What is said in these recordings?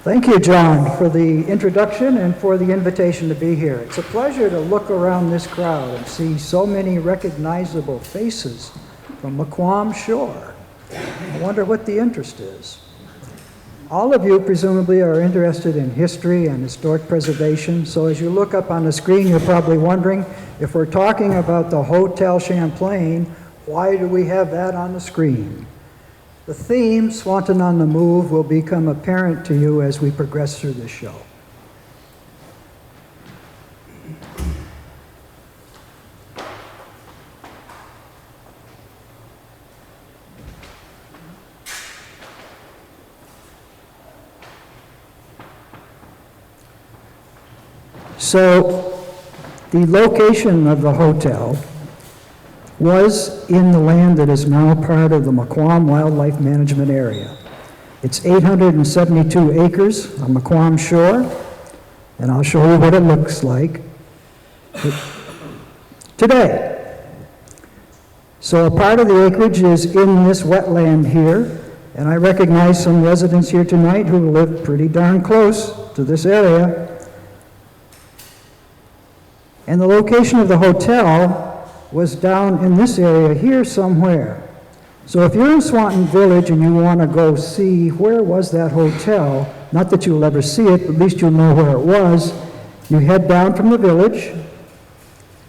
Thank you, John, for the introduction and for the invitation to be here. It's a pleasure to look around this crowd and see so many recognizable faces from Maquam shore. I wonder what the interest is. All of you presumably are interested in history and historic preservation, so as you look up on the screen, you're probably wondering, if we're talking about the Hotel Champlain, why do we have that on the screen? The theme, Swanton on the Move, will become apparent to you as we progress through this show. So, the location of the hotel was in the land that is now part of the Maquam Wildlife Management Area. It's 872 acres on Maquam shore, and I'll show you what it looks like today. So a part of the acreage is in this wetland here, and I recognize some residents here tonight who live pretty darn close to this area. And the location of the hotel was down in this area here somewhere. So if you're in Swanton Village and you want to go see where was that hotel, not that you'll ever see it, but at least you'll know where it was, you head down from the village,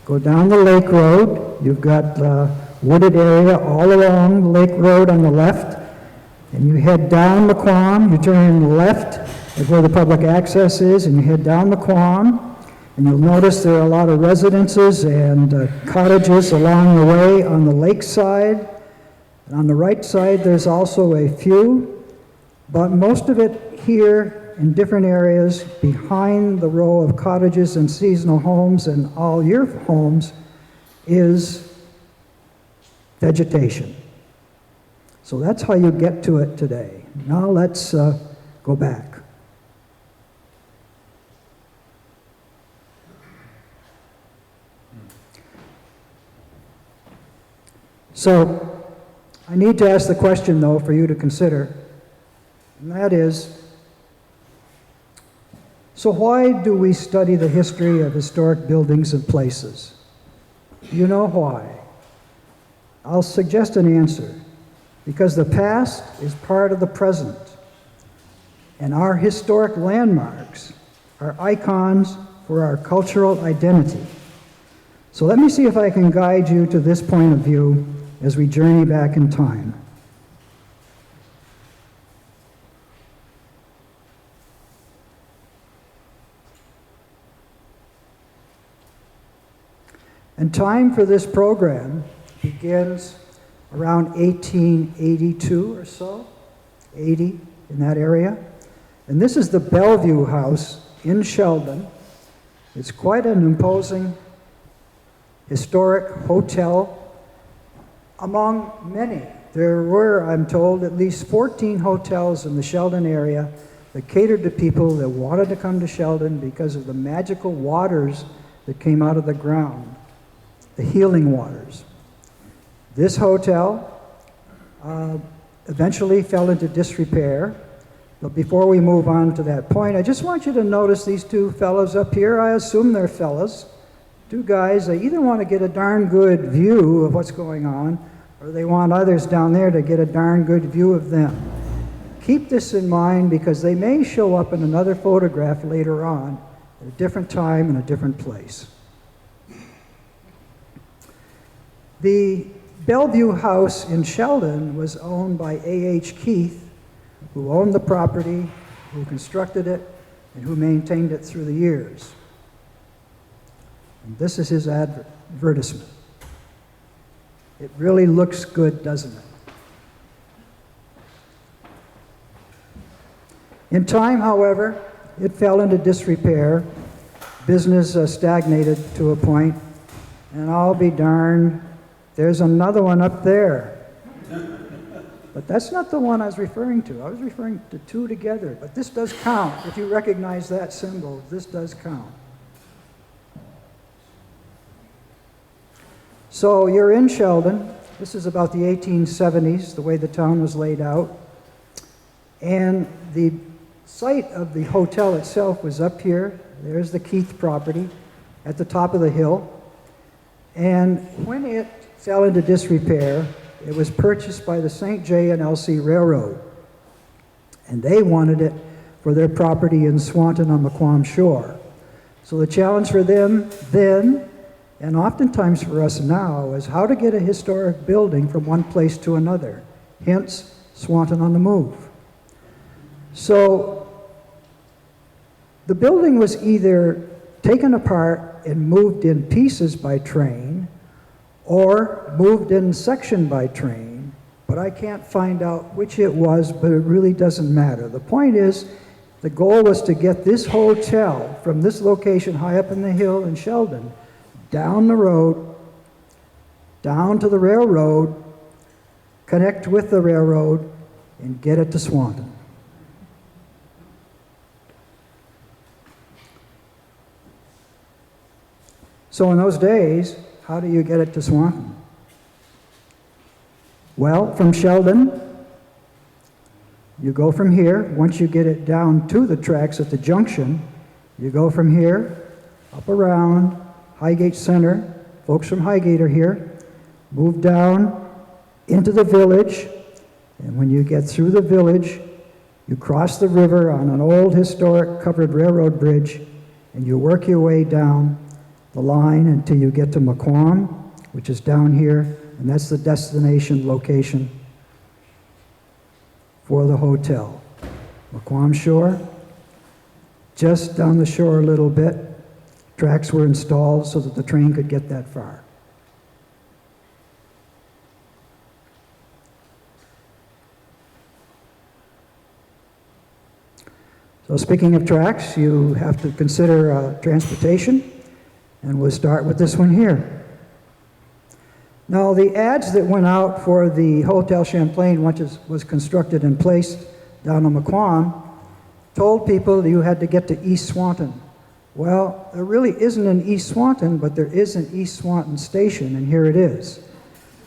go down the lake road, you've got the wooded area all along the lake road on the left, and you head down Maquam, you turn left at where the public access is, and you head down Maquam. And you'll notice there are a lot of residences and cottages along the way on the lake side. And on the right side, there's also a few, but most of it here in different areas behind the row of cottages and seasonal homes and all-year homes is vegetation. So that's how you get to it today. Now let's go back. So, I need to ask the question, though, for you to consider, and that is, so why do we study the history of historic buildings and places? You know why. I'll suggest an answer. Because the past is part of the present, and our historic landmarks are icons for our cultural identity. So let me see if I can guide you to this point of view as we journey back in time. And time for this program begins around 1882 or so, 80 in that area. And this is the Bellevue House in Sheldon. It's quite an imposing historic hotel among many. There were, I'm told, at least 14 hotels in the Sheldon area that catered to people that wanted to come to Sheldon because of the magical waters that came out of the ground, the healing waters. This hotel eventually fell into disrepair, but before we move on to that point, I just want you to notice these two fellows up here. I assume they're fellas. Two guys, they either want to get a darn good view of what's going on, or they want others down there to get a darn good view of them. Keep this in mind because they may show up in another photograph later on at a different time and a different place. The Bellevue House in Sheldon was owned by A.H. Keith, who owned the property, who constructed it, and who maintained it through the years. And this is his advertisement. It really looks good, doesn't it? In time, however, it fell into disrepair. Business stagnated to a point, and I'll be darned, there's another one up there. But that's not the one I was referring to. I was referring to two together, but this does count. If you recognize that symbol, this does count. So you're in Sheldon. This is about the 1870s, the way the town was laid out. And the site of the hotel itself was up here. There's the Keith property at the top of the hill. And when it fell into disrepair, it was purchased by the St. J and L.C. Railroad. And they wanted it for their property in Swanton on Maquam Shore. So the challenge for them then, and oftentimes for us now, is how to get a historic building from one place to another. Hence, Swanton on the Move. So the building was either taken apart and moved in pieces by train, or moved in section by train, but I can't find out which it was, but it really doesn't matter. The point is, the goal was to get this hotel from this location high up in the hill in Sheldon, down the road, down to the railroad, connect with the railroad, and get it to Swanton. So in those days, how do you get it to Swanton? Well, from Sheldon, you go from here. Once you get it down to the tracks at the junction, you go from here, up around Highgate Center. Folks from Highgate are here. Move down into the village, and when you get through the village, you cross the river on an old historic covered railroad bridge, and you work your way down the line until you get to Maquam, which is down here, and that's the destination location for the hotel. Maquam Shore, just down the shore a little bit, tracks were installed so that the train could get that far. So speaking of tracks, you have to consider transportation. And we'll start with this one here. Now, the ads that went out for the Hotel Champlain, once it was constructed and placed down on Maquam, told people that you had to get to East Swanton. Well, there really isn't an East Swanton, but there is an East Swanton station, and here it is.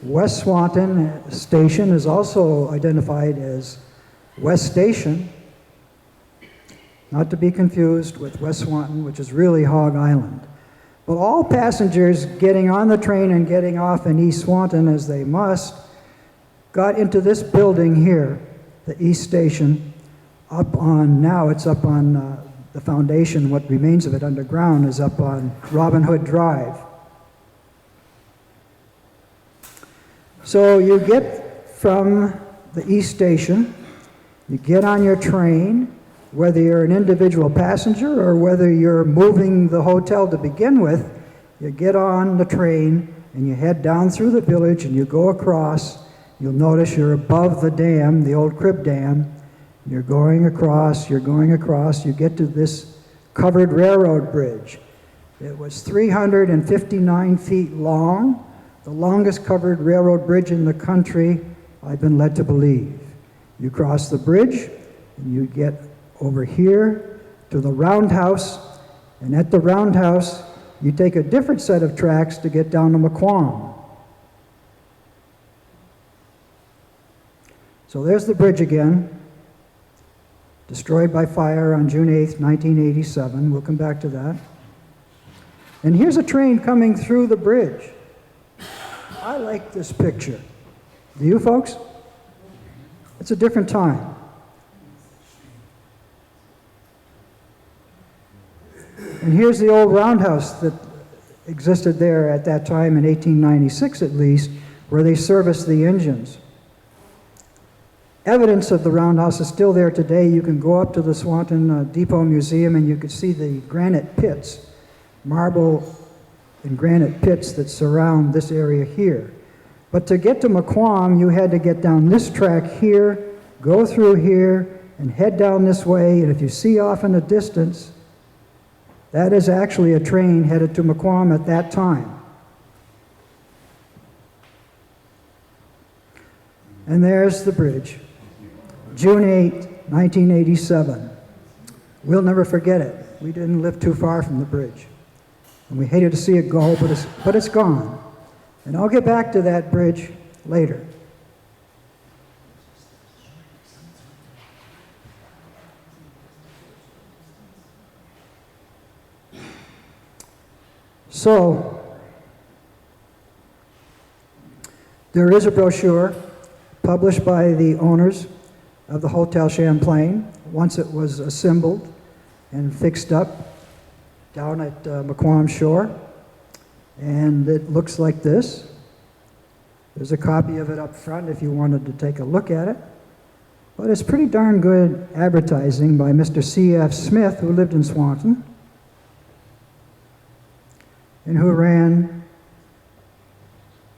West Swanton Station is also identified as West Station, not to be confused with West Swanton, which is really Hog Island. But all passengers getting on the train and getting off in East Swanton, as they must, got into this building here, the East Station, up on, now it's up on the foundation, what remains of it underground is up on Robin Hood Drive. So you get from the East Station, you get on your train, whether you're an individual passenger or whether you're moving the hotel to begin with, you get on the train and you head down through the village and you go across. You'll notice you're above the dam, the old Crib Dam. You're going across, you get to this covered railroad bridge. It was 359 feet long, the longest covered railroad bridge in the country, I've been led to believe. You cross the bridge and you get over here to the roundhouse, and at the roundhouse, you take a different set of tracks to get down to Maquam. So there's the bridge again, destroyed by fire on June 8th, 1987. We'll come back to that. And here's a train coming through the bridge. I like this picture. Do you folks? It's a different time. And here's the old roundhouse that existed there at that time in 1896 at least, where they serviced the engines. Evidence of the roundhouse is still there today. You can go up to the Swanton Depot Museum and you can see the granite pits, marble and granite pits that surround this area here. But to get to Maquam, you had to get down this track here, go through here, and head down this way. And if you see off in the distance, that is actually a train headed to Maquam at that time. And there's the bridge. June 8, 1987. We'll never forget it. We didn't live too far from the bridge. And we hated to see it go, but it's gone. And I'll get back to that bridge later. So, there is a brochure published by the owners of the Hotel Champlain once it was assembled and fixed up down at Maquam Shore. And it looks like this. There's a copy of it up front if you wanted to take a look at it. But it's pretty darn good advertising by Mr. C.F. Smith, who lived in Swanton and who ran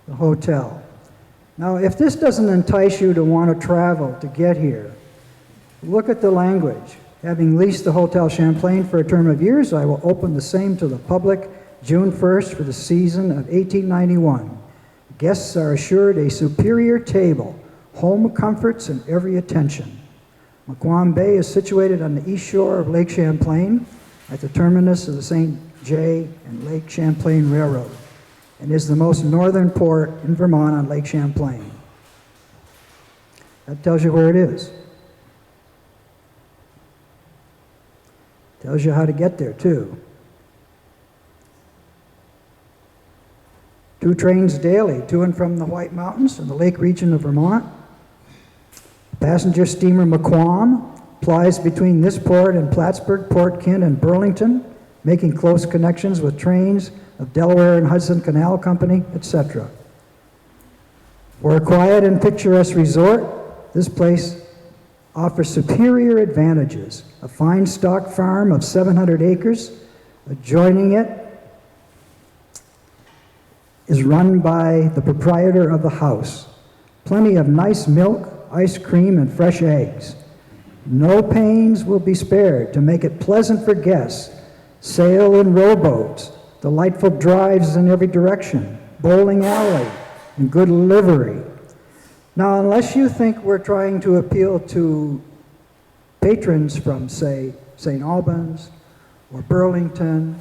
the hotel. Now, if this doesn't entice you to want to travel to get here, look at the language. Having leased the Hotel Champlain for a term of years, I will open the same to the public June 1st for the season of 1891. Guests are assured a superior table, home comforts, and every attention. Maquam Bay is situated on the east shore of Lake Champlain at the terminus of the St. J. and Lake Champlain Railroad, and is the most northern port in Vermont on Lake Champlain. That tells you where it is. Tells you how to get there, too. 2 trains daily to and from the White Mountains and the Lake region of Vermont. Passenger steamer Maquam plies between this port and Plattsburgh, Port Kent, and Burlington, making close connections with trains of Delaware and Hudson Canal Company, etc. For a quiet and picturesque resort, this place offers superior advantages. A fine stock farm of 700 acres adjoining it is run by the proprietor of the house. Plenty of nice milk, ice cream, and fresh eggs. No pains will be spared to make it pleasant for guests. Sail in rowboats, delightful drives in every direction, bowling alley, and good livery. Now, unless you think we're trying to appeal to patrons from, say, St. Albans, or Burlington,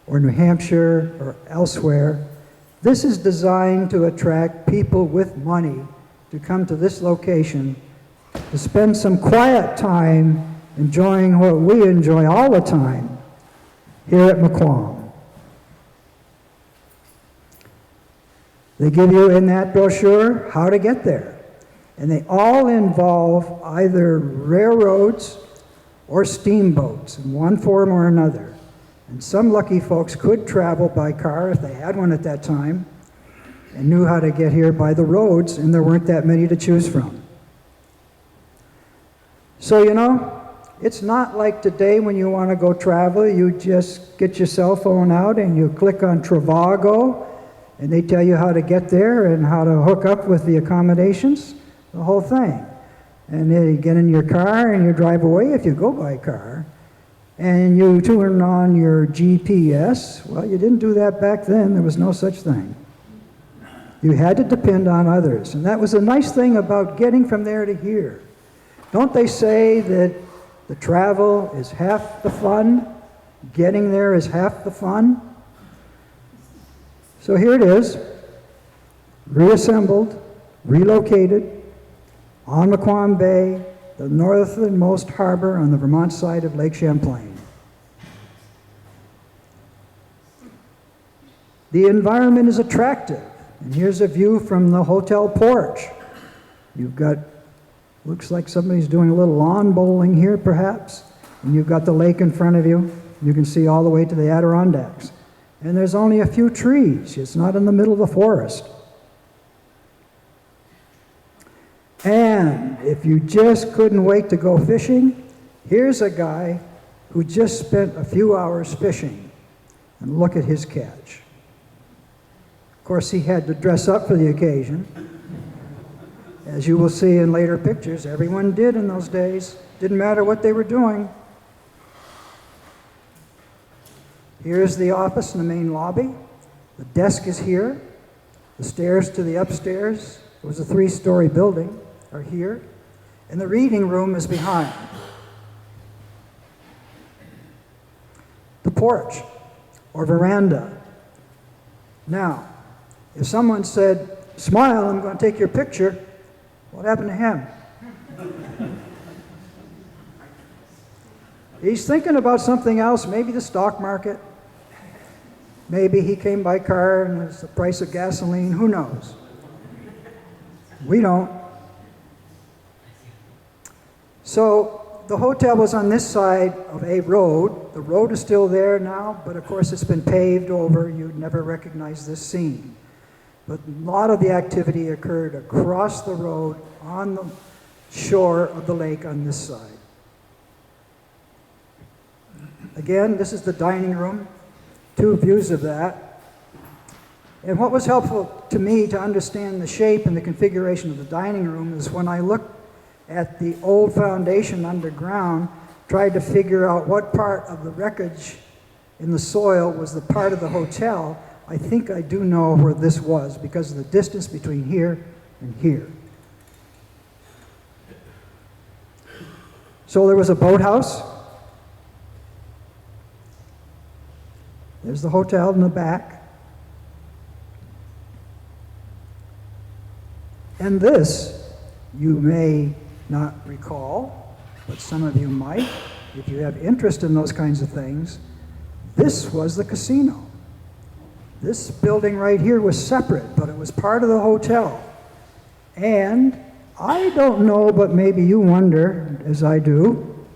or New Hampshire, or elsewhere, this is designed to attract people with money to come to this location to spend some quiet time enjoying what we enjoy all the time here at Maquam. They give you in that brochure how to get there. And they all involve either railroads or steamboats in one form or another. And some lucky folks could travel by car if they had one at that time and knew how to get here by the roads, and there weren't that many to choose from. So, you know, it's not like today when you want to go travel, you just get your cell phone out and you click on Trivago, and they tell you how to get there and how to hook up with the accommodations, the whole thing. And then you get in your car and you drive away if you go by car. And you turn on your GPS. Well, you didn't do that back then. There was no such thing. You had to depend on others. And that was a nice thing about getting from there to here. Don't they say that the travel is half the fun? Getting there is half the fun? So here it is, reassembled, relocated, on Maquam Bay, the northernmost harbor on the Vermont side of Lake Champlain. The environment is attractive, and here's a view from the hotel porch. You've got, looks like somebody's doing a little lawn bowling here perhaps, and you've got the lake in front of you. You can see all the way to the Adirondacks. And there's only a few trees. It's not in the middle of the forest. And if you just couldn't wait to go fishing, here's a guy who just spent a few hours fishing. And look at his catch. Of course, he had to dress up for the occasion. As you will see in later pictures, everyone did in those days. Didn't matter what they were doing. Here's the office in the main lobby. The desk is here. The stairs to the upstairs, it was a 3-story building, are here. And the reading room is behind. The porch or veranda. Now, If someone said, "Smile, I'm going to take your picture," what happened to him? He's thinking about something else, maybe the stock market. Maybe he came by car and it's the price of gasoline, who knows? We don't. So the hotel was on this side of a road. The road is still there now, but of course it's been paved over. You'd never recognize this scene. But a lot of the activity occurred across the road on the shore of the lake on this side. Again, this is the dining room, two views of that. And what was helpful to me to understand the shape and the configuration of the dining room is when I looked at the old foundation underground, tried to figure out what part of the wreckage in the soil was the part of the hotel. I think I do know where this was because of the distance between here and here. So there was a boathouse. There's the hotel in the back. And this, you may not recall, but some of you might, if you have interest in those kinds of things, this was the casino. This building right here was separate, but it was part of the hotel. And I don't know, but maybe you wonder, as I do,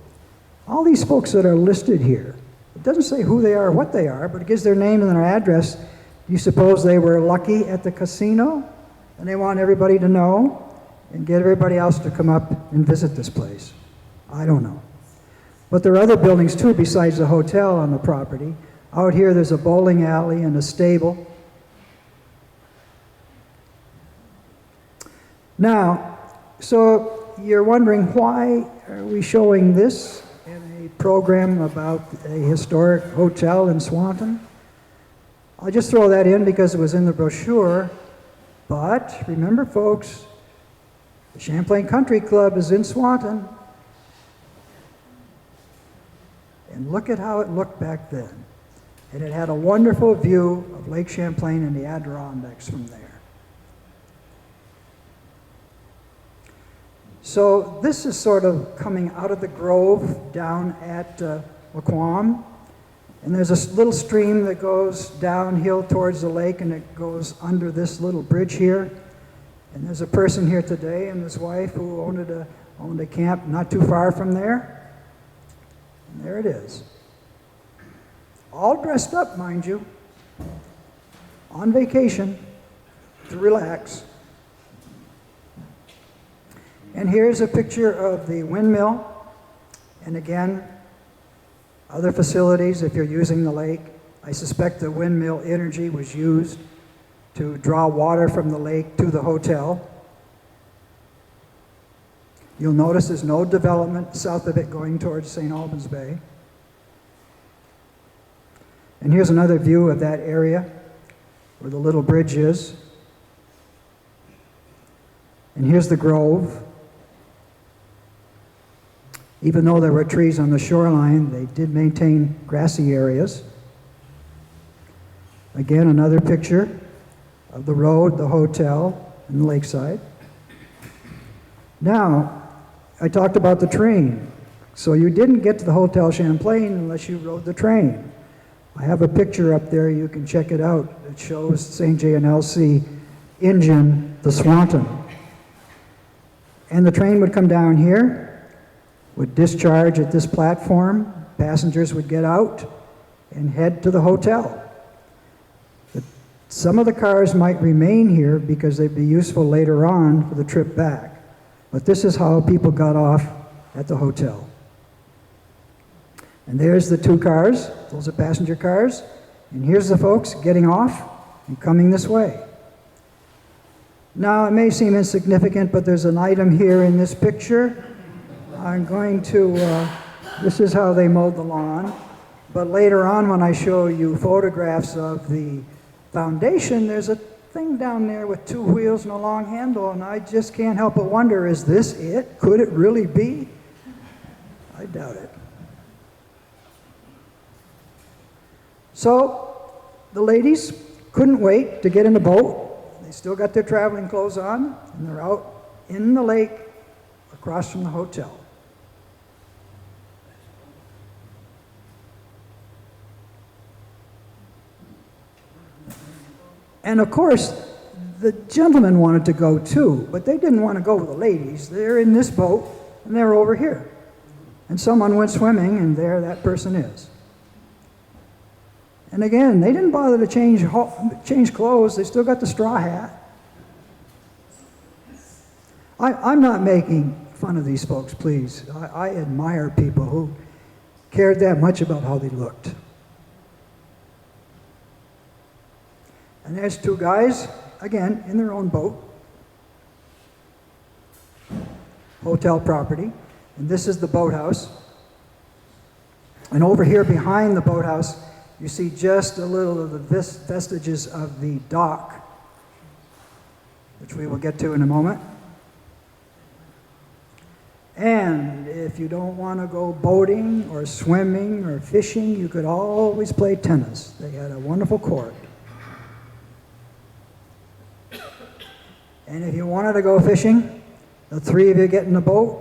all these folks that are listed here, it doesn't say who they are or what they are, but it gives their name and their address. Do you suppose they were lucky at the casino and they want everybody to know and get everybody else to come up and visit this place? I don't know. But there are other buildings too besides the hotel on the property. Out here there's a bowling alley and a stable. Now, so you're wondering, why are we showing this in a program about a historic hotel in Swanton? I'll just throw that in because it was in the brochure. But remember, folks, the Champlain Country Club is in Swanton. And look at how it looked back then. And it had a wonderful view of Lake Champlain and the Adirondacks from there. So this is sort of coming out of the grove down at Maquam. And there's a little stream that goes downhill towards the lake, and it goes under this little bridge here. And there's a person here today and his wife who owned a camp not too far from there. And there it is. All dressed up, mind you, on vacation to relax. And here's a picture of the windmill. And again, other facilities if you're using the lake. I suspect the windmill energy was used to draw water from the lake to the hotel. You'll notice there's no development south of it going towards St. Albans Bay. And here's another view of that area where the little bridge is. And here's the grove. Even though there were trees on the shoreline, they did maintain grassy areas. Again, another picture of the road, the hotel, and the lakeside. Now, I talked about the train. So you didn't get to the Hotel Champlain unless you rode the train. I have a picture up there, you can check it out. It shows St. J and LC engine, the Swanton. And the train would come down here, would discharge at this platform, passengers would get out and head to the hotel. But some of the cars might remain here because they'd be useful later on for the trip back. But this is how people got off at the hotel. And there's the two cars, those are passenger cars, and here's the folks getting off and coming this way. Now, it may seem insignificant, but there's an item here in this picture. I'm going to, this is how they mowed the lawn, but later on when I show you photographs of the foundation, there's a thing down there with two wheels and a long handle, and I just can't help but wonder, is this it? Could it really be? I doubt it. So, the ladies couldn't wait to get in the boat still got their traveling clothes on, and they're out in the lake across from the hotel. And of course, the gentlemen wanted to go too, but they didn't want to go with the ladies. They're in this boat, and they're over here. And someone went swimming, and there that person is. And again, they didn't bother to change clothes. They still got the straw hat. I'm not making fun of these folks, please. I admire people who cared that much about how they looked. And there's two guys, again, in their own boat. Hotel property. And this is the boathouse. And over here behind the boathouse, you see just a little of the vestiges of the dock, which we will get to in a moment. And if you don't want to go boating or swimming or fishing, you could always play tennis. They had a wonderful court. And if you wanted to go fishing, the three of you get in the boat.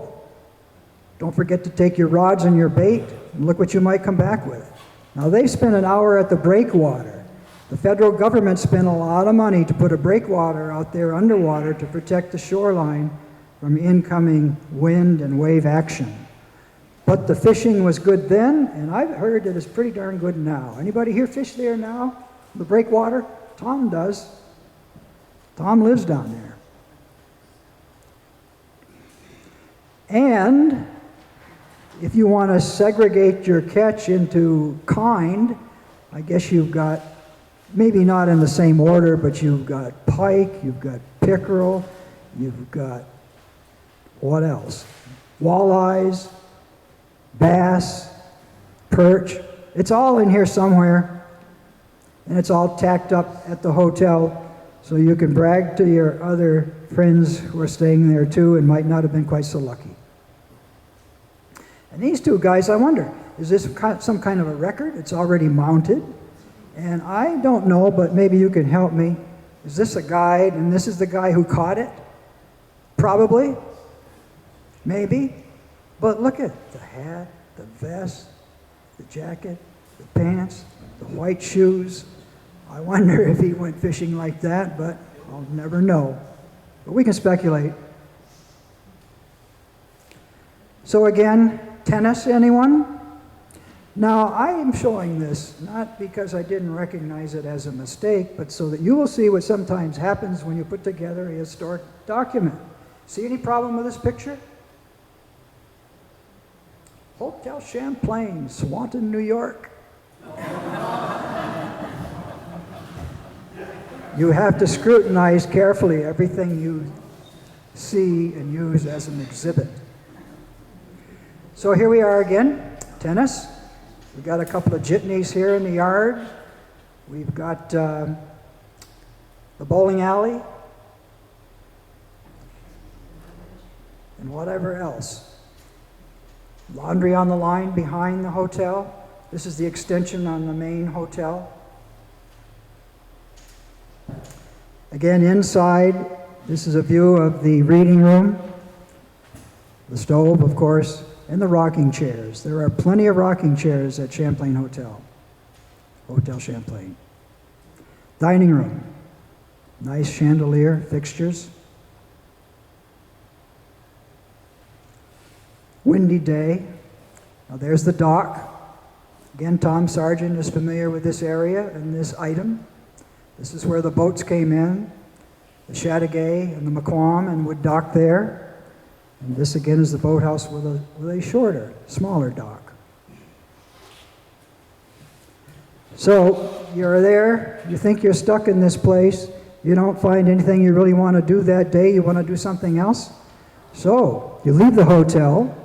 Don't forget to take your rods and your bait, and look what you might come back with. Now, they spent an hour at the breakwater. The federal government spent a lot of money to put a breakwater out there underwater to protect the shoreline from incoming wind and wave action. But the fishing was good then, and I've heard that it's pretty darn good now. Anybody here fish there now? The breakwater? Tom does. Tom lives down there. And if you want to segregate your catch into kind, I guess you've got, maybe not in the same order, but you've got pike, you've got pickerel, you've got, what else? Walleyes, bass, perch. It's all in here somewhere, and it's all tacked up at the hotel, so you can brag to your other friends who are staying there too and might not have been quite so lucky. And these two guys, I wonder, is this some kind of a record? It's already mounted. And I don't know, but maybe you can help me. Is this a guide, and this is the guy who caught it? Probably. Maybe. But look at the hat, the vest, the jacket, the pants, the white shoes. I wonder if he went fishing like that, but I'll never know. But we can speculate. So again, tennis, anyone? Now, I am showing this not because I didn't recognize it as a mistake, but so that you will see what sometimes happens when you put together a historic document. See any problem with this picture? Hotel Champlain, Swanton, New York. You have to scrutinize carefully everything you see and use as an exhibit. So here we are again, tennis. We've got a couple of jitneys here in the yard. We've got the bowling alley and whatever else. Laundry on the line behind the hotel. This is the extension on the main hotel. Again, inside, this is a view of the reading room, the stove, of course, and the rocking chairs. There are plenty of rocking chairs at Champlain Hotel, Hotel Champlain. Dining room, nice chandelier fixtures. Windy day. Now there's the dock. Again, Tom Sargent is familiar with this area and this item. This is where the boats came in, the Chateauguay and the Maquam, and would dock there. And this again is the boathouse with a shorter, smaller dock. So you're there, you think you're stuck in this place, you don't find anything you really want to do that day, you want to do something else. So you leave the hotel,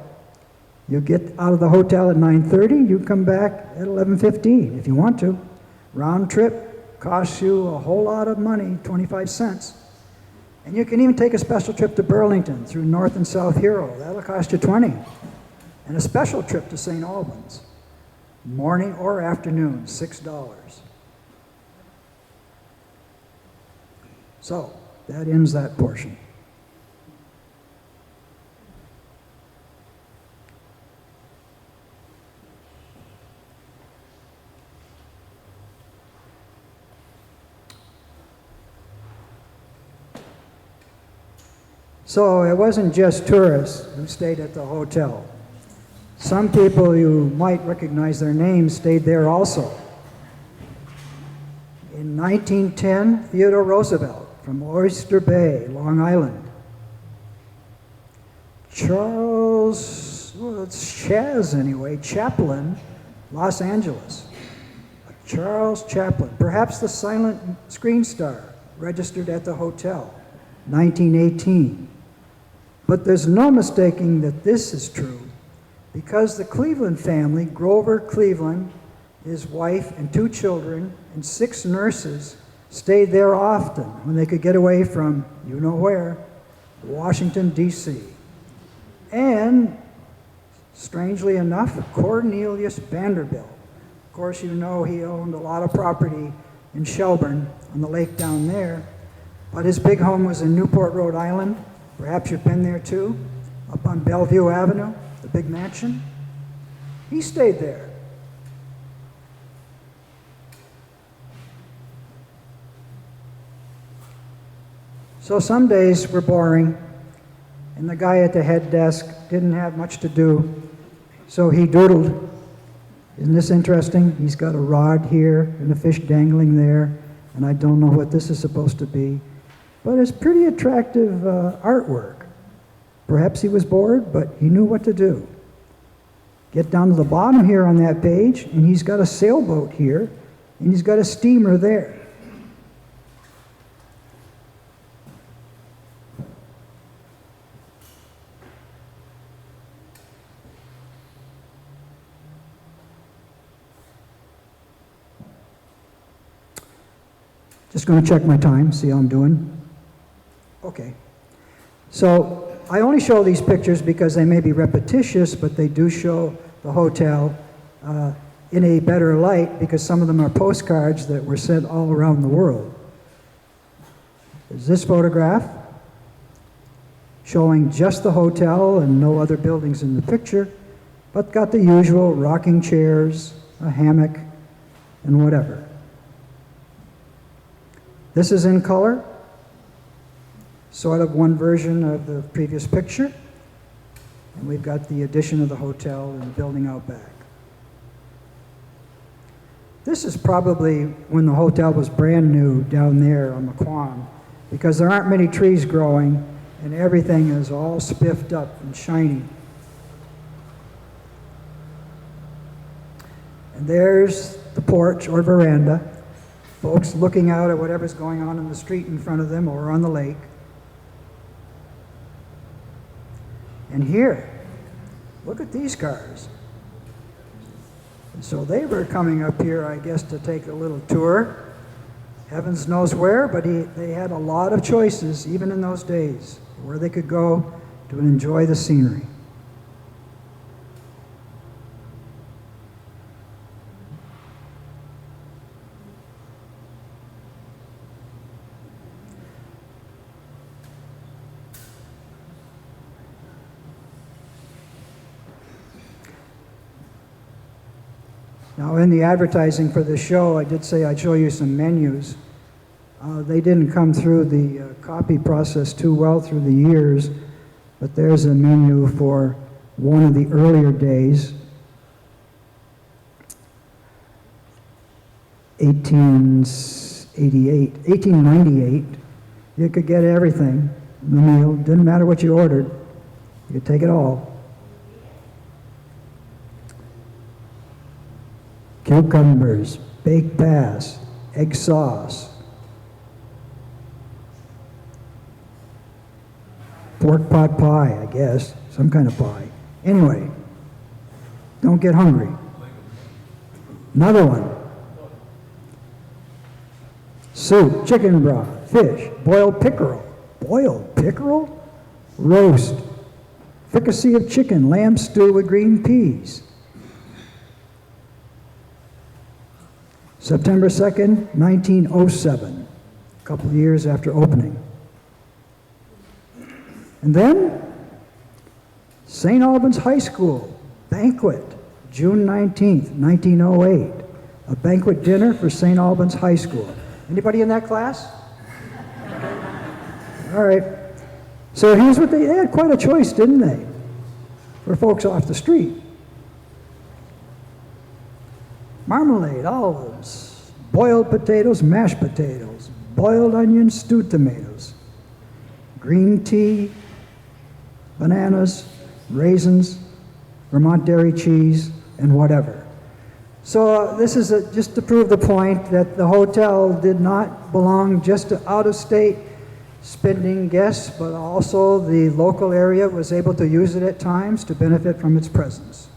you get out of the hotel at 9:30, you come back at 11:15 if you want to. Round trip costs you a whole lot of money, 25 cents. And you can even take a special trip to Burlington through North and South Hero. That'll cost you 20. And a special trip to St. Albans, morning or afternoon, $6. So, that ends that portion. So it wasn't just tourists who stayed at the hotel. Some people you might recognize their names stayed there also. In 1910, Theodore Roosevelt from Oyster Bay, Long Island. Charles, well, it's Chaz anyway, Champlain, Los Angeles. Charles Champlain, perhaps the silent screen star, registered at the hotel, 1918. But there's no mistaking that this is true, because the Cleveland family, Grover Cleveland, his wife and 2 children, and 6 nurses, stayed there often when they could get away from, you know where, Washington, D.C. And, strangely enough, Cornelius Vanderbilt. Of course, you know he owned a lot of property in Shelburne on the lake down there, but his big home was in Newport, Rhode Island. Perhaps you've been there too, up on Bellevue Avenue, the big mansion. He stayed there. So some days were boring, and the guy at the head desk didn't have much to do, so he doodled. Isn't this interesting? He's got a rod here and a fish dangling there, and I don't know what this is supposed to be. But it's pretty attractive artwork. Perhaps he was bored, but he knew what to do. Get down to the bottom here on that page, and he's got a sailboat here, and he's got a steamer there. Just going to check my time, see how I'm doing. Okay. So I only show these pictures because they may be repetitious, but they do show the hotel in a better light because some of them are postcards that were sent all around the world. There's this photograph showing just the hotel and no other buildings in the picture, but got the usual rocking chairs, a hammock, and whatever. This is in color, sort of one version of the previous picture. And we've got the addition of the hotel and the building out back. This is probably when the hotel was brand new down there on Maquam, because there aren't many trees growing and everything is all spiffed up and shiny. And there's the porch or veranda. Folks looking out at whatever's going on in the street in front of them or on the lake. And here, look at these cars. And so they were coming up here, I guess, to take a little tour. Heavens knows where, but they had a lot of choices, even in those days, where they could go to enjoy the scenery. Now, in the advertising for this show, I did say I'd show you some menus. They didn't come through the copy process too well through the years, but there's a menu for one of the earlier days, 1898. You could get everything in the meal. Didn't matter what you ordered. You could take it all. Cucumbers, baked bass, egg sauce, pork pot pie, I guess, some kind of pie. Anyway, don't get hungry. Another one. Soup, chicken broth, fish, boiled pickerel. Boiled pickerel? Roast. Fricassee of chicken, lamb stew with green peas. September 2nd, 1907. couple of years after opening. And then, St. Albans High School banquet, June 19th, 1908. A banquet dinner for St. Albans High School. Anybody in that class? All right. So here's what they had quite a choice, didn't they? For folks off the street. Marmalade, olives, boiled potatoes, mashed potatoes, boiled onions, stewed tomatoes, green tea, bananas, raisins, Vermont dairy cheese, and whatever. So this is just to prove the point that the hotel did not belong just to out-of-state spending guests, but also the local area was able to use it at times to benefit from its presence.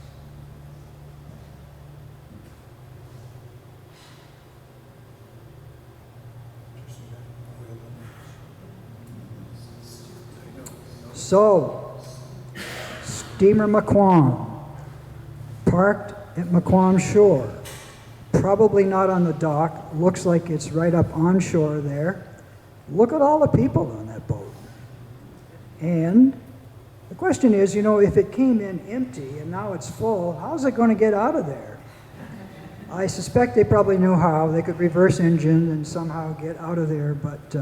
So, steamer Maquam, parked at Maquam shore, probably not on the dock, looks like it's right up on shore there. Look at all the people on that boat. And the question is, you know, if it came in empty and now it's full, how's it going to get out of there? I suspect they probably knew how. They could reverse engine and somehow get out of there, but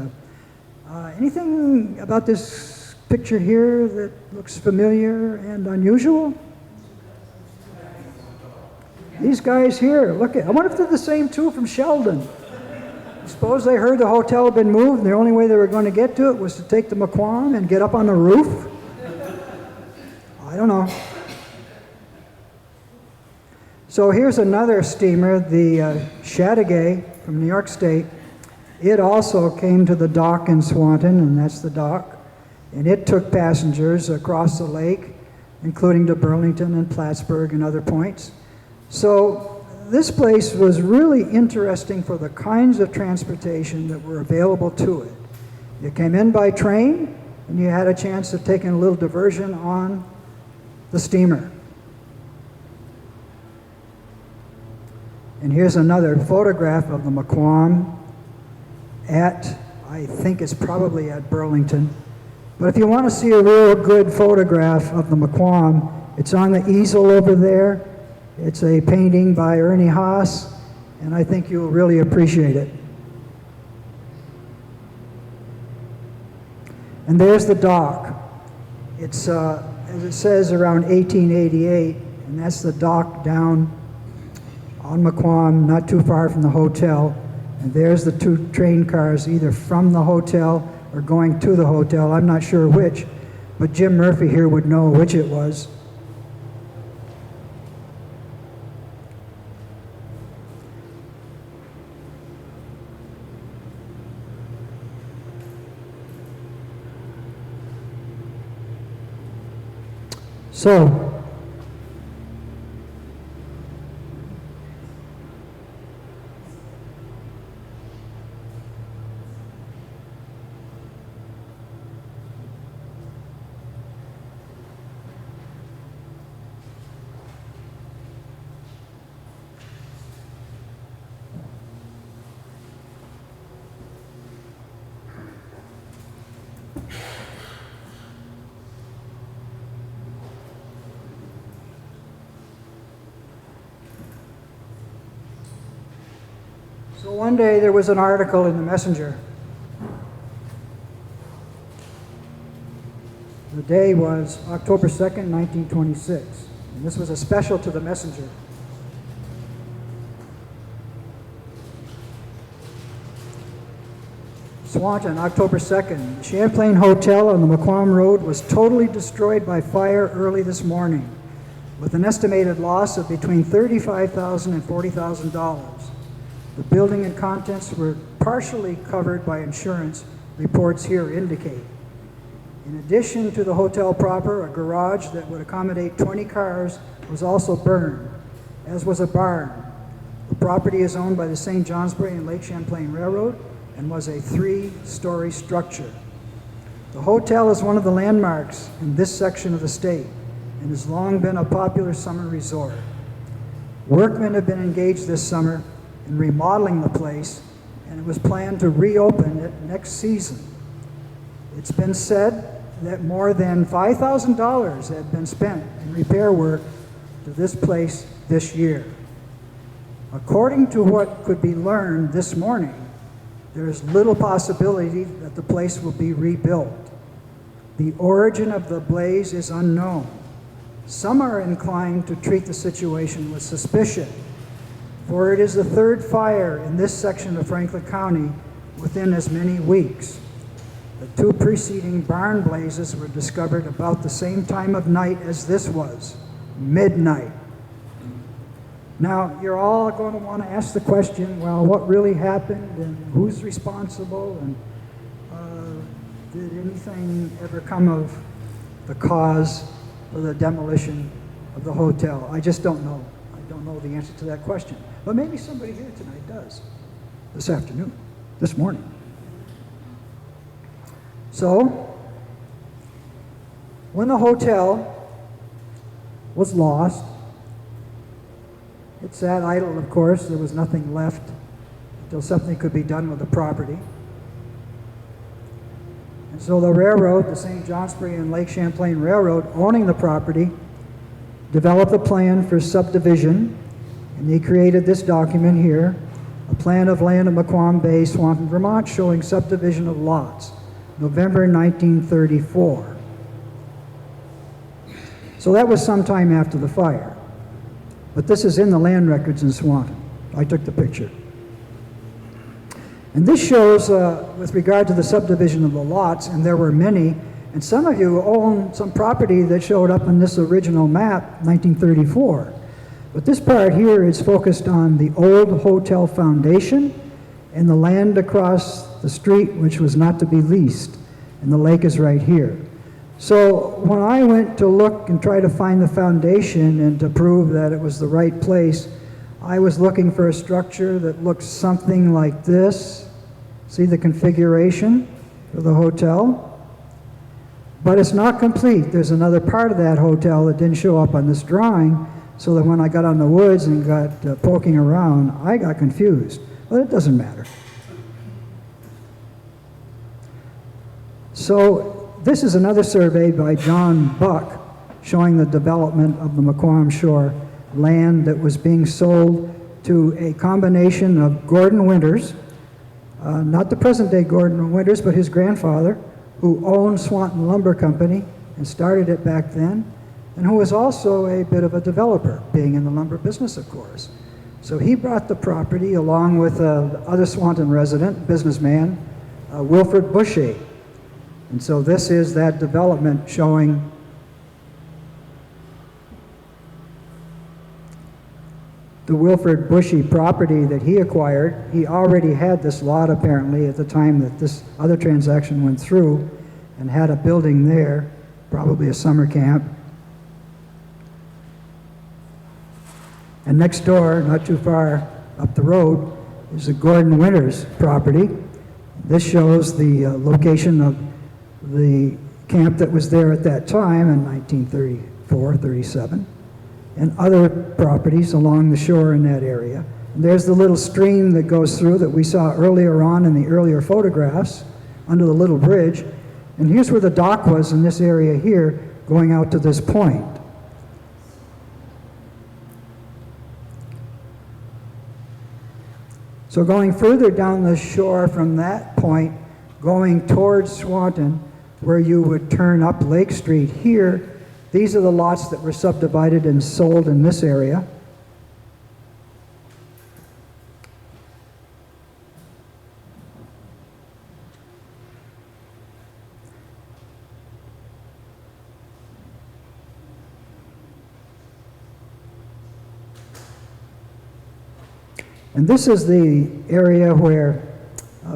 anything about this picture here that looks familiar and unusual? These guys here, look at, I wonder if they're the same two from Sheldon. Suppose they heard the hotel had been moved and the only way they were going to get to it was to take the Maquam and get up on the roof? I don't know. So here's another steamer, the Chateauguay from New York State. It also came to the dock in Swanton, and that's the dock. And it took passengers across the lake, including to Burlington and Plattsburgh and other points. So this place was really interesting for the kinds of transportation that were available to it. You came in by train, and you had a chance of taking a little diversion on the steamer. And here's another photograph of the Maquam at, I think it's probably at Burlington. But if you want to see a real good photograph of the Maquam, it's on the easel over there. It's a painting by Ernie Haas, and I think you'll really appreciate it. And there's the dock. It's, as it says, around 1888, and that's the dock down on Maquam, not too far from the hotel. And there's the two train cars, either from the hotel or going to the hotel. I'm not sure which, but Jim Murphy here would know which it was. So, So one day there was an article in the Messenger. The day was October 2nd, 1926. And this was a special to the Messenger. Swanton, October 2nd. The Champlain Hotel on the Maquam Road was totally destroyed by fire early this morning, with an estimated loss of between $35,000 and $40,000. The building and contents were partially covered by insurance, reports here indicate. In addition to the hotel proper, a garage that would accommodate 20 cars was also burned, as was a barn. The property is owned by the St. Johnsbury and Lake Champlain Railroad and was a 3-story structure. The hotel is one of the landmarks in this section of the state and has long been a popular summer resort. Workmen have been engaged this summer in remodeling the place, and it was planned to reopen it next season. It's been said that more than $5,000 had been spent in repair work to this place this year. According to what could be learned this morning, there is little possibility that the place will be rebuilt. The origin of the blaze is unknown. Some are inclined to treat the situation with suspicion, for it is the third fire in this section of Franklin County within as many weeks. The two preceding barn blazes were discovered about the same time of night as this was, midnight. Now, you're all going to want to ask the question, well, what really happened and who's responsible, and did anything ever come of the cause for the demolition of the hotel? I just don't know. I don't know the answer to that question. But maybe somebody here tonight does, this afternoon, this morning. So, when the hotel was lost, it sat idle, of course. There was nothing left until something could be done with the property. And so the railroad, the St. Johnsbury and Lake Champlain Railroad, owning the property, developed a plan for subdivision, and they created this document here, a plan of land in Maquam Bay, Swanton, Vermont, showing subdivision of lots, November 1934. So that was sometime after the fire. But this is in the land records in Swanton. I took the picture. And this shows, with regard to the subdivision of the lots, and there were many, and some of you own some property that showed up in this original map, 1934. But this part here is focused on the old hotel foundation and the land across the street, which was not to be leased. And the lake is right here. So when I went to look and try to find the foundation and to prove that it was the right place, I was looking for a structure that looks something like this. See the configuration for the hotel? But it's not complete. There's another part of that hotel that didn't show up on this drawing, so that when I got on the woods and got poking around, I got confused. But it doesn't matter. So this is another survey by John Buck showing the development of the Maquam Shore land that was being sold to a combination of Gordon Winters, not the present-day Gordon Winters, but his grandfather, who owned Swanton Lumber Company and started it back then, and who was also a bit of a developer, being in the lumber business, of course. So he brought the property along with the other Swanton resident, businessman, Wilfred Bushy. And so this is that development showing the Wilfred Bushy property that he acquired. He already had this lot apparently at the time that this other transaction went through, and had a building there, probably a summer camp. And next door, not too far up the road, is the Gordon Winters property. This shows the location of the camp that was there at that time in 1934, 37, and other properties along the shore in that area. And there's the little stream that goes through that we saw earlier on in the earlier photographs under the little bridge. And here's where the dock was in this area here, going out to this point. So going further down the shore from that point, going towards Swanton, where you would turn up Lake Street here, these are the lots that were subdivided and sold in this area. And this is the area where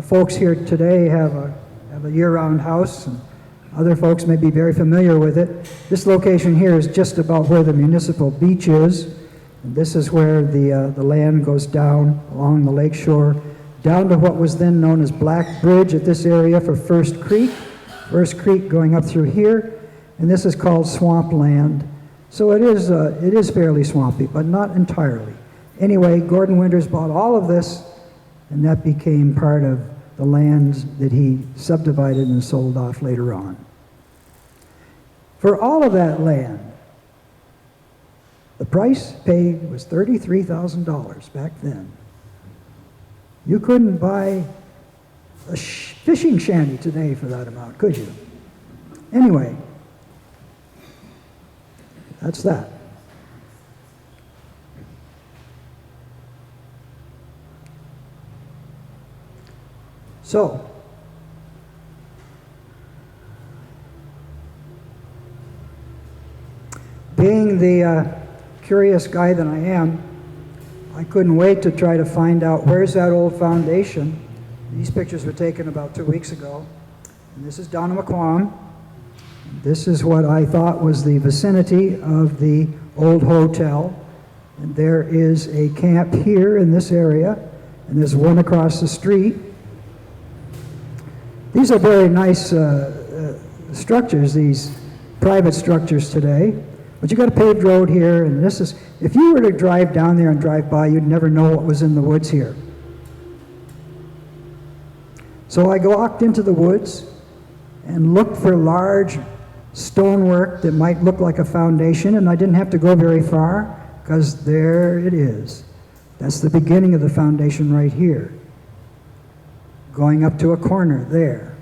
folks here today have a year-round house, and other folks may be very familiar with it. This location here is just about where the municipal beach is, and this is where the land goes down along the lake shore, down to what was then known as Black Bridge at this area for First Creek going up through here, and this is called swampland. So it is fairly swampy, but not entirely. Anyway, Gordon Winters bought all of this and that became part of the lands that he subdivided and sold off later on. For all of that land, the price paid was $33,000 back then. You couldn't buy a fishing shanty today for that amount, could you? Anyway, that's that. So, being the curious guy that I am, I couldn't wait to try to find out where's that old foundation. These pictures were taken about 2 weeks ago. And this is down in Maquam. This is what I thought was the vicinity of the old hotel. And there is a camp here in this area, and there's one across the street. These are very nice structures, these private structures today. But you got a paved road here, and this is, if you were to drive down there and drive by, you'd never know what was in the woods here. So I walked into the woods and looked for large stonework that might look like a foundation, and I didn't have to go very far, because there it is. That's the beginning of the foundation right here, going up to a corner there.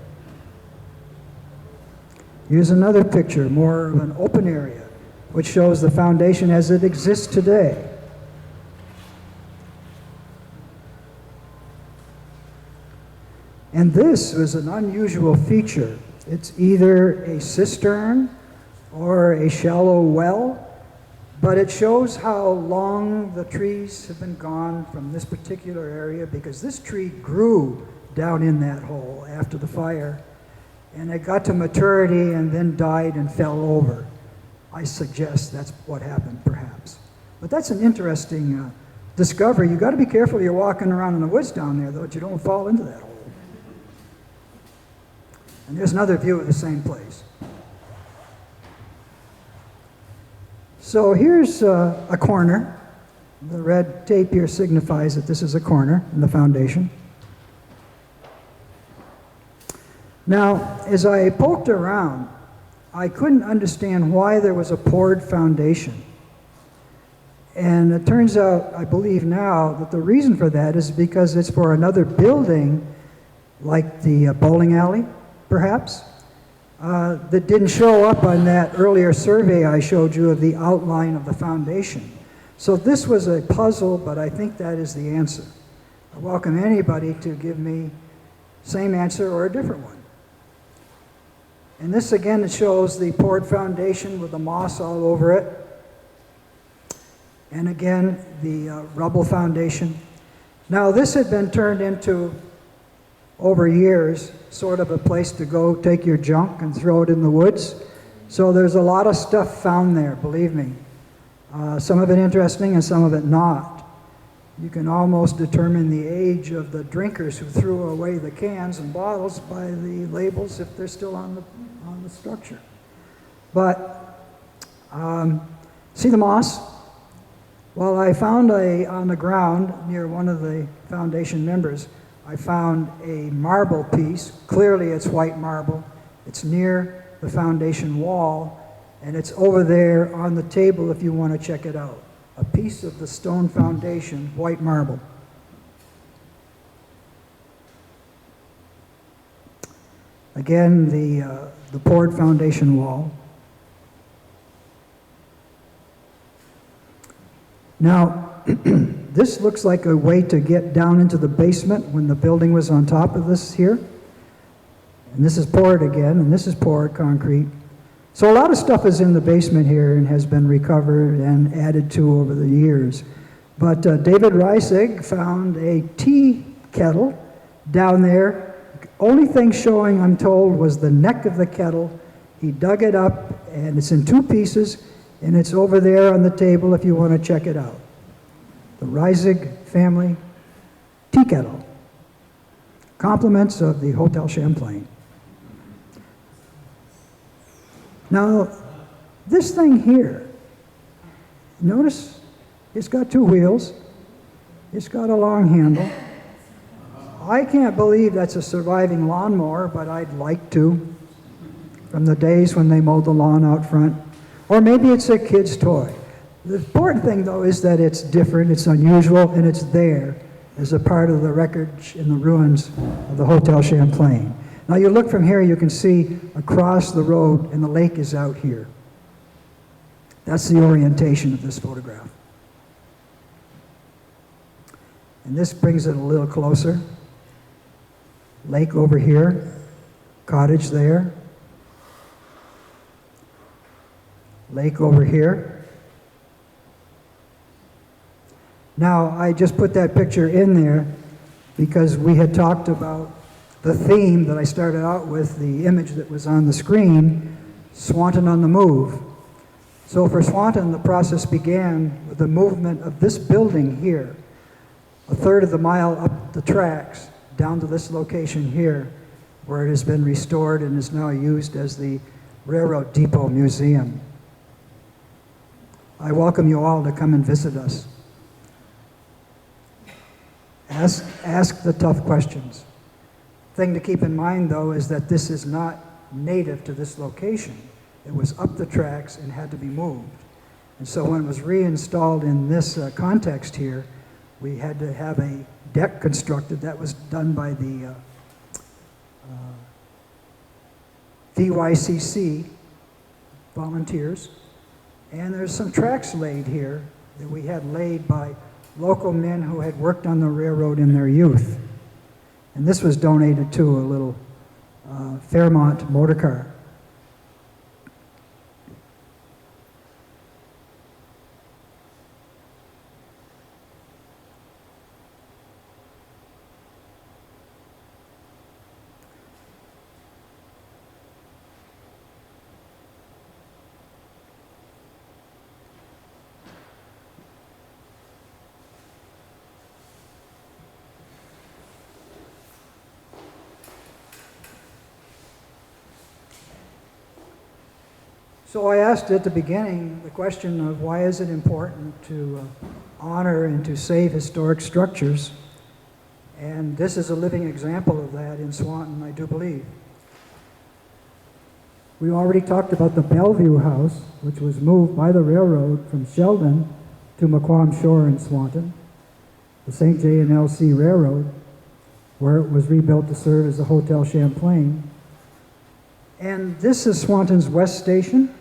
Here's another picture, more of an open area, which shows the foundation as it exists today. And this was an unusual feature. It's either a cistern or a shallow well, but it shows how long the trees have been gone from this particular area, because this tree grew down in that hole after the fire, and it got to maturity and then died and fell over. I suggest that's what happened, perhaps. But that's an interesting discovery. You've got to be careful you're walking around in the woods down there, though, that you don't fall into that hole. And there's another view of the same place. So here's a corner. The red tape here signifies that this is a corner in the foundation. Now, as I poked around, I couldn't understand why there was a poured foundation. And it turns out, I believe now, that the reason for that is because it's for another building, like the bowling alley, perhaps, that didn't show up on that earlier survey I showed you of the outline of the foundation. So this was a puzzle, but I think that is the answer. I welcome anybody to give me same answer or a different one. And this again, it shows the poured foundation with the moss all over it. And again, the rubble foundation. Now this had been turned into, over years, sort of a place to go take your junk and throw it in the woods. So there's a lot of stuff found there, believe me. Some of it interesting and some of it not. You can almost determine the age of the drinkers who threw away the cans and bottles by the labels if they're still on the structure. But see the moss? Well, I found on the ground near one of the foundation members, I found a marble piece. Clearly it's white marble. It's near the foundation wall, and it's over there on the table if you want to check it out. A piece of the stone foundation, white marble. Again, the poured foundation wall. Now, this looks like a way to get down into the basement when the building was on top of this here. And this is poured again, and this is poured concrete. So a lot of stuff is in the basement here and has been recovered and added to over the years. But David Reisig found a tea kettle down there. Only thing showing, I'm told, was the neck of the kettle. He dug it up, and it's in two pieces, and it's over there on the table if you want to check it out. The Reisig family tea kettle. Compliments of the Hotel Champlain. Now, this thing here, notice it's got two wheels, it's got a long handle, I can't believe that's a surviving lawnmower, but I'd like to, from the days when they mowed the lawn out front. Or maybe it's a kid's toy. The important thing, though, is that it's different, it's unusual, and it's there as a part of the wreckage in the ruins of the Hotel Champlain. Now you look from here, you can see across the road, and the lake is out here. That's the orientation of this photograph. And this brings it a little closer. Lake over here, cottage there. Lake over here. Now, I just put that picture in there because we had talked about the theme that I started out with, the image that was on the screen, Swanton on the Move. So for Swanton, the process began with the movement of this building here, a third of the mile up the tracks, down to this location here, where it has been restored and is now used as the Railroad Depot Museum. I welcome you all to come and visit us. Ask the tough questions. Thing to keep in mind, though, is that this is not native to this location. It was up the tracks and had to be moved. And so when it was reinstalled in this context here, we had to have a deck constructed. That was done by the VYCC volunteers. And there's some tracks laid here that we had laid by local men who had worked on the railroad in their youth. And this was donated to a little Fairmont motor car. So I asked at the beginning the question of why is it important to honor and to save historic structures? And this is a living example of that in Swanton, I do believe. We already talked about the Bellevue House, which was moved by the railroad from Sheldon to Maquam Shore in Swanton, the St. J. and L.C. Railroad, where it was rebuilt to serve as the Hotel Champlain. And this is Swanton's West Station.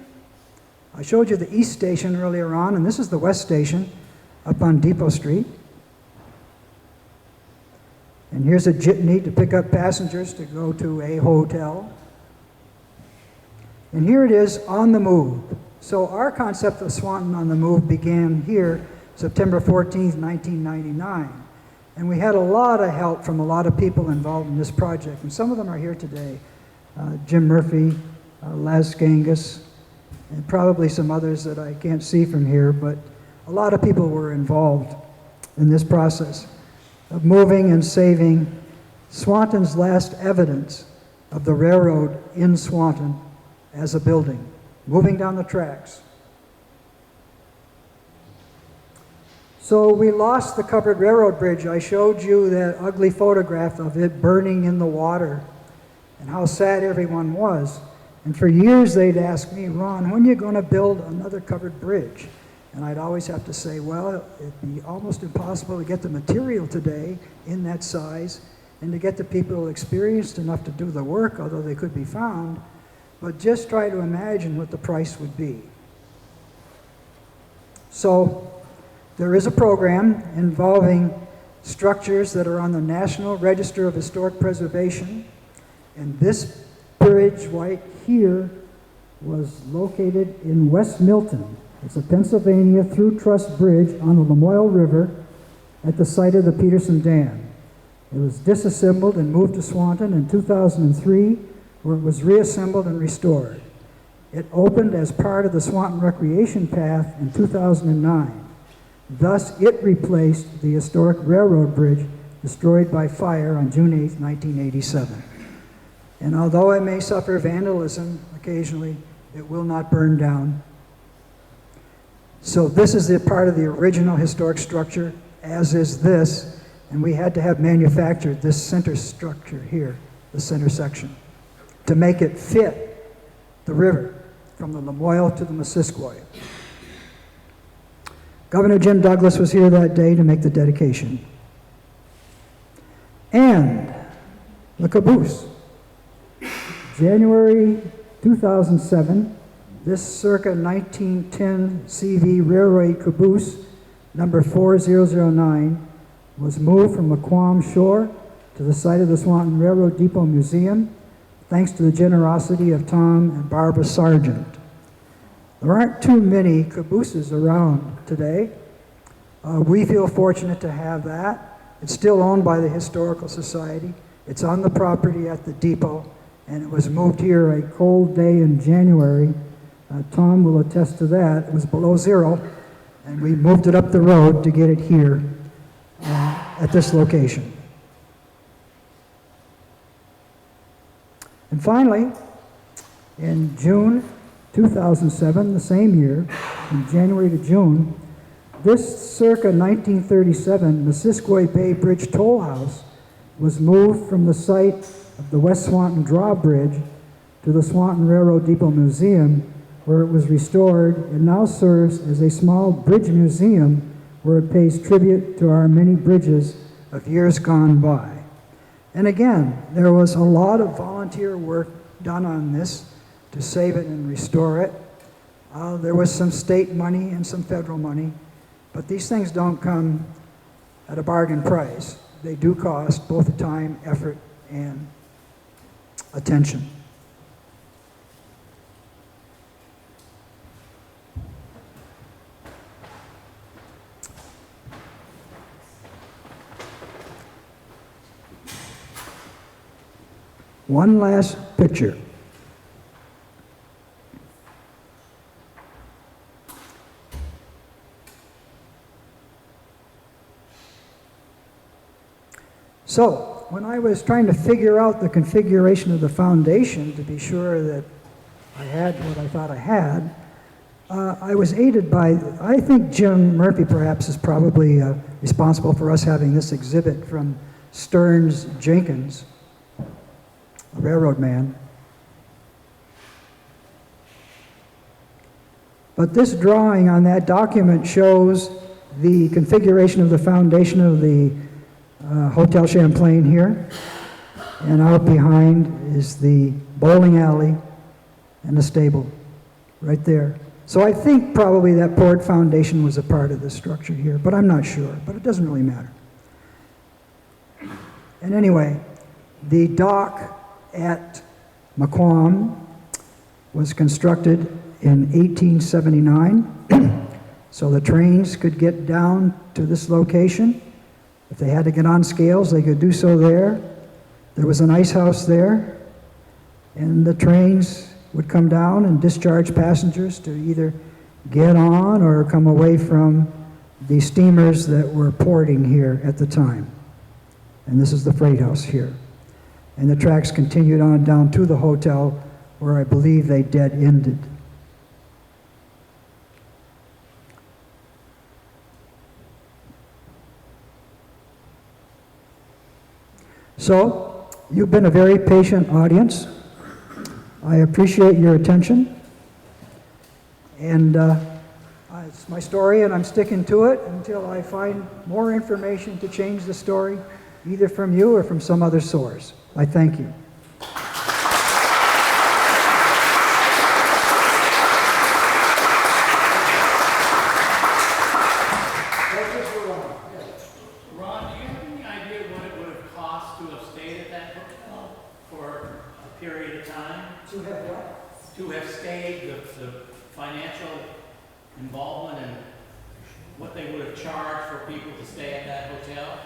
I showed you the East Station earlier on, and this is the West Station up on Depot Street. And here's a jitney to pick up passengers to go to a hotel. And here it is on the move. So our concept of Swanton on the Move began here, September 14th, 1999. And we had a lot of help from a lot of people involved in this project, and some of them are here today. Jim Murphy, Laz Gangus, and probably some others that I can't see from here, but a lot of people were involved in this process of moving and saving Swanton's last evidence of the railroad in Swanton as a building, moving down the tracks. So we lost the covered railroad bridge. I showed you that ugly photograph of it burning in the water and how sad everyone was. And for years they'd ask me, Ron, when are you going to build another covered bridge? And I'd always have to say, well, it'd be almost impossible to get the material today in that size and to get the people experienced enough to do the work, although they could be found. But just try to imagine what the price would be. So there is a program involving structures that are on the National Register of Historic Preservation. And this bridge right here was located in West Milton. It's a Pennsylvania through truss bridge on the Lamoille River at the site of the Peterson Dam. It was disassembled and moved to Swanton in 2003, where it was reassembled and restored. It opened as part of the Swanton Recreation Path in 2009. Thus, it replaced the historic railroad bridge destroyed by fire on June 8, 1987. And although it may suffer vandalism occasionally, it will not burn down. So this is the part of the original historic structure, as is this. And we had to have manufactured this center structure here, the center section, to make it fit the river from the Lamoille to the Missisquoi. Governor Jim Douglas was here that day to make the dedication. And the caboose. January 2007, this circa 1910 CV railway caboose, number 4009, was moved from Maquam shore to the site of the Swanton Railroad Depot Museum, thanks to the generosity of Tom and Barbara Sargent. There aren't too many cabooses around today. We feel fortunate to have that. It's still owned by the Historical Society. It's on the property at the depot, and it was moved here a cold day in January. Tom will attest to that. It was below zero, and we moved it up the road to get it here at this location. And finally, in June 2007, the same year, from January to June, this circa 1937 Missisquoi Bay Bridge toll house was moved from the site of the West Swanton Drawbridge to the Swanton Railroad Depot Museum, where it was restored and now serves as a small bridge museum where it pays tribute to our many bridges of years gone by. And again, there was a lot of volunteer work done on this to save it and restore it. There was some state money and some federal money, but these things don't come at a bargain price. They do cost both the time, effort, and attention. One last picture. So, when I was trying to figure out the configuration of the foundation to be sure that I had what I thought I had, I was aided by, I think Jim Murphy perhaps is probably responsible for us having this exhibit from Stearns Jenkins, a railroad man. But this drawing on that document shows the configuration of the foundation of the Hotel Champlain here, and out behind is the bowling alley and the stable right there. So I think probably that poured foundation was a part of the structure here, but I'm not sure, but it doesn't really matter. And anyway, the dock at Maquam was constructed in 1879, so the trains could get down to this location. If they had to get on scales, they could do so there. There was an ice house there, and the trains would come down and discharge passengers to either get on or come away from the steamers that were porting here at the time. And this is the freight house here. And the tracks continued on down to the hotel, where I believe they dead-ended. So, you've been a very patient audience. I appreciate your attention. And it's my story, and I'm sticking to it until I find more information to change the story, either from you or from some other source. I thank you. Ron, do you have any idea what it would have cost to have stayed at that hotel for a period of time? To have what? To have stayed, the financial involvement and what they would have charged for people to stay at that hotel?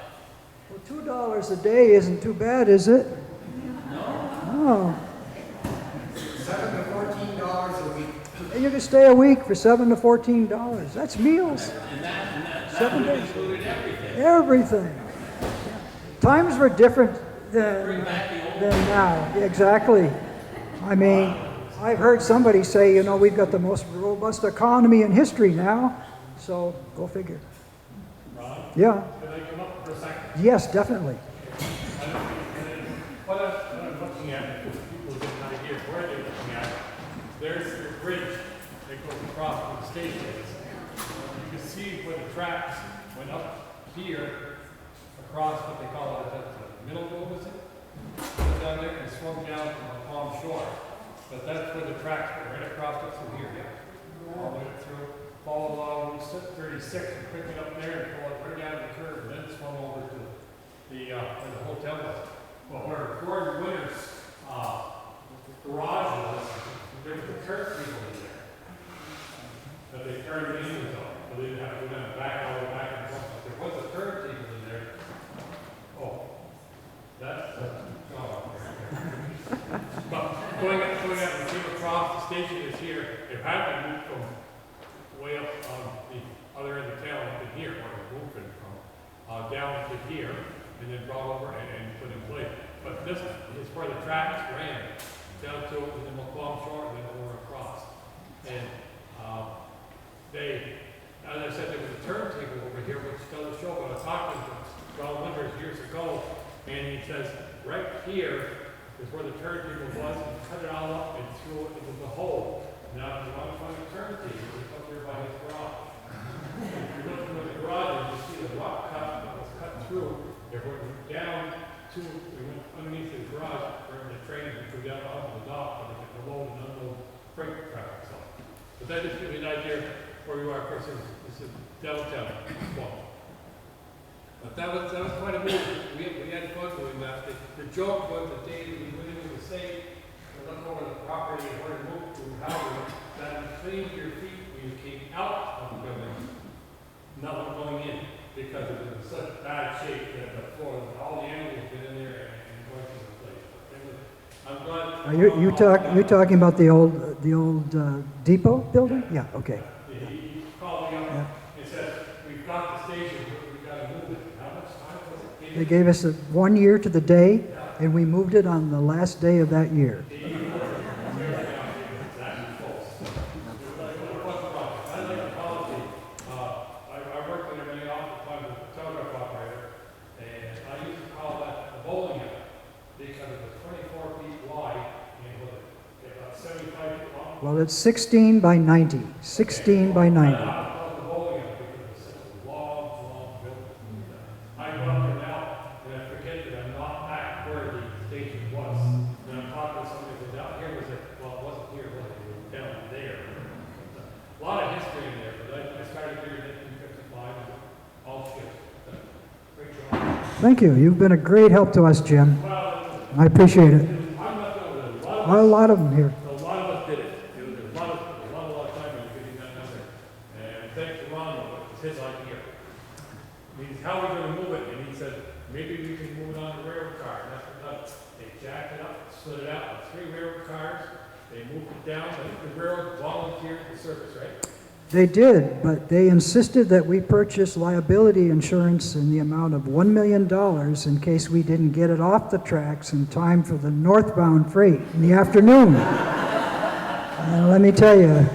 Well, $2 a day isn't too bad, is it? No. Oh. $7 to $14 a week. And you can stay a week for $7 to $14. That's meals. And that 7 would have days. included everything. Everything. Times were different Bring than back the old. now. Exactly. I mean, I've heard somebody say, you know, we've got the most robust economy in history now. So, go figure. Ron, Yeah. could I come up for a second? Yes, definitely. What I'm looking at, if people get an idea of where they're looking at, there's the bridge that goes across from the station. You can see where the tracks went up here, across what they call it, the middle road, is it? Went down there and swung down from the Maquam shore. But that's where the tracks went, right across up through here, all the way through, follow along Route 36 and pick it up there and pull it right down the curve, and then swung over to where the hotel was. Well, where Gordon Winter's garage was, there was a curb people in there. But they turned it into though, so they didn't have to go down back all the way back and forth. But there was a curb people in there. Oh, that's the job up there. But going up and came across the station is here. It had to move from way up on the other end of town up to here, where it moved from, down to here, and then brought over and put in place. But this is where the tracks ran, down to the Maquam shore and then over across. And they, as I said, there was a turntable over here which doesn't show, but I was talking to John Winters years ago, and he says, right here is where the turntable was, and cut it all up and threw it into the hole. Now, if you want to find a turntable, it's up there by his garage. If you look through the garage, you see the rock cut that was cut through. It went down to, we went underneath the garage where the train would go down onto the dock and they could load and unload freight traffic. So, but that just gives you an idea where you are. Of course, this is downtown. Well, but that was quite a move. We had fun doing that. The joke was the day that we went into the safe and looked over the property and where to move to, how to, that you cleaned your feet when you came out of the building, not going in, because it was in such bad shape that the floor, all the animals get in there and going to the place. I'm glad. You talking about the old depot building? Yeah. Okay. He called me up and said, "We've got the station, but we've got to move it." How much time was it? They gave us 1 year to the day, and we moved it on the last day of that year. Well, it's 16 by 90. 16 by 90. I go up there now and I forget that I'm not back where the station was. And I'm talking to somebody who was out here, was it? Well, it wasn't here, was it? It was down there. A lot of history in there, but I started here in 1955 and all shifts. Great job. Thank you. You've been a great help to us, Jim. I appreciate it. I'm not going to A lot of them here. a lot of us did it. It was a lot of time in getting that number. And thanks to Ron, it was his idea. He said, "How are we going to move it?" And he said, "Maybe we can move it on a railroad car." And that's what done. They jacked it up, slid it out with 3 railroad cars. They moved it down. I think the railroad volunteered the service, right? They did, but they insisted that we purchase liability insurance in the amount of $1 million in case we didn't get it off the tracks in time for the northbound freight in the afternoon. And let me tell you,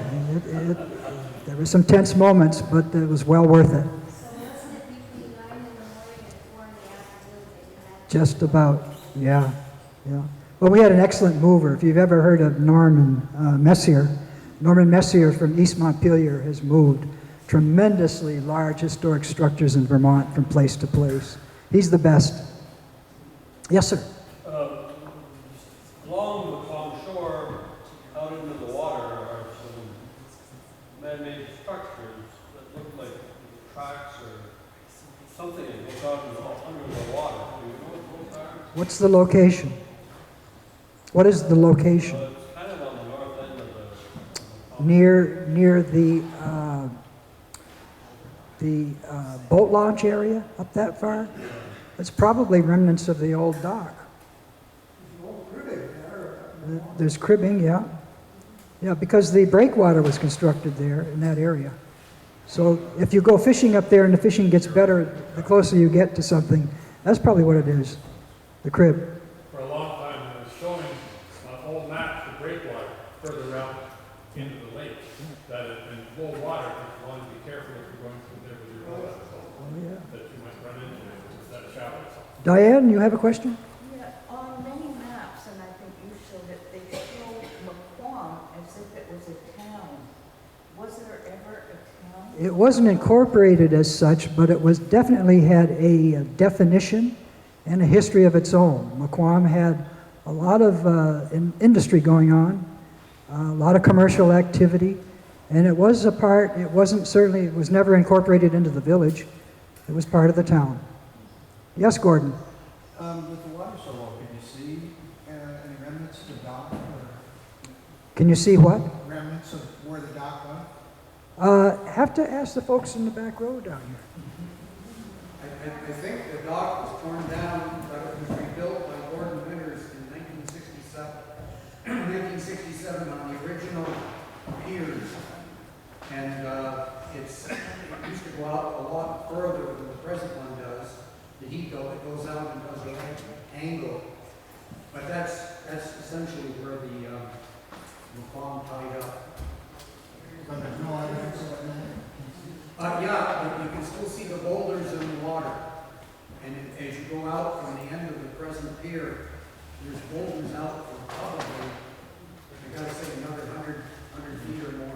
there were some tense moments, but it was well worth it. So wasn't it between 9 in the morning and 4 in the afternoon that you had? Just about, yeah. Well, we had an excellent mover. If you've ever heard of Norman Messier from East Montpelier has moved tremendously large historic structures in Vermont from place to place. He's the best. Yes, sir. Along the Maquam shore, out into the water, are some man-made structures that look like tracks or something that goes out under the water. Do you know what those are? What's the location? What is the location? It's kind of on the north end of the Near the boat launch area up that far? It's probably remnants of the old dock. There's cribbing, yeah. Yeah, because the breakwater was constructed there in that area. So if you go fishing up there and the fishing gets better, the closer you get to something, that's probably what it is, the crib. For a long time, I was showing old maps of breakwater further out into the lake. That in low water, you want to be careful if you're going through there with your boat. yeah. that you might run into with that shower. Diane, you have a question? Yeah, on many maps, and I think you showed it, they show Maquam as if it was a town. Was there ever a town? It wasn't incorporated as such, but it was definitely had a definition and a history of its own. Maquam had a lot of industry going on, a lot of commercial activity, and it was a part, it was never incorporated into the village. It was part of the town. Yes, Gordon? With the water so low, can you see any remnants of the dock or Can you see what? remnants of where the dock went? Have to ask the folks in the back row down here. I think the dock was torn down, but it was rebuilt by Gordon Winters in 1967. 1967 on the original piers. And it used to go out a lot further than the present one does. The heat though, it goes out and does a right angle. But that's essentially where the Maquam tied up. But there's no evidence of that? Yeah, but you can still see the boulders in the water. And as you go out from the end of the present pier, there's boulders out for probably, I gotta say, another 100 feet or more.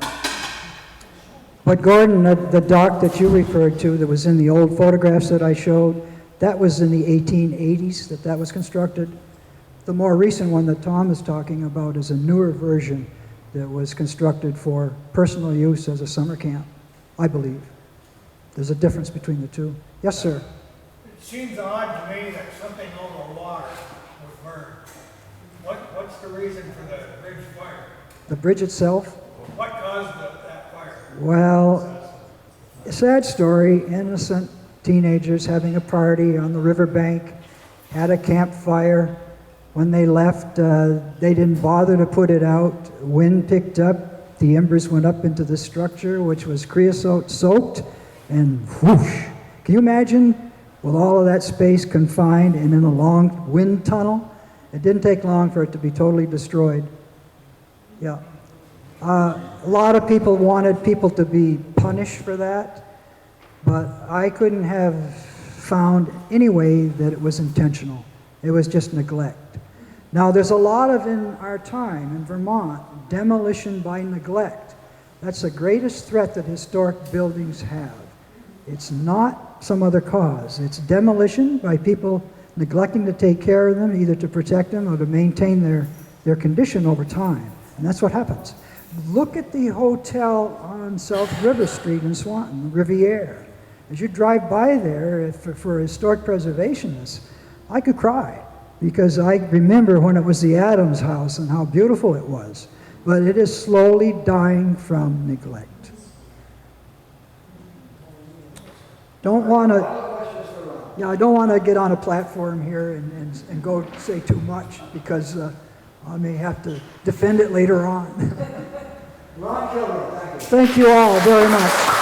But Gordon, the dock that you referred to that was in the old photographs that I showed, that was in the 1880s that was constructed. The more recent one that Tom is talking about is a newer version that was constructed for personal use as a summer camp, I believe. There's a difference between the two. Yes, sir. It seems odd to me that something over water would burn. What's the reason for the bridge fire? The bridge itself? What caused that fire? Well, a sad story. Innocent teenagers having a party on the riverbank, had a campfire. When they left, they didn't bother to put it out. Wind picked up. The embers went up into the structure, which was creosote soaked, and whoosh. Can you imagine with all of that space confined and in a long wind tunnel? It didn't take long for it to be totally destroyed. Yeah. A lot of people wanted people to be punished for that, but I couldn't have found any way that it was intentional. It was just neglect. Now, there's a lot of, in our time in Vermont, demolition by neglect. That's the greatest threat that historic buildings have. It's not some other cause. It's demolition by people neglecting to take care of them, either to protect them or to maintain their condition over time. And that's what happens. Look at the hotel on South River Street in Swanton, Riviera. As you drive by there, for historic preservationists, I could cry because I remember when it was the Adams House and how beautiful it was. But it is slowly dying from neglect. Don't want to, yeah, I don't want to get on a platform here and go say too much because I may have to defend it later on. Ron Kilburn, thank you. Thank you all very much.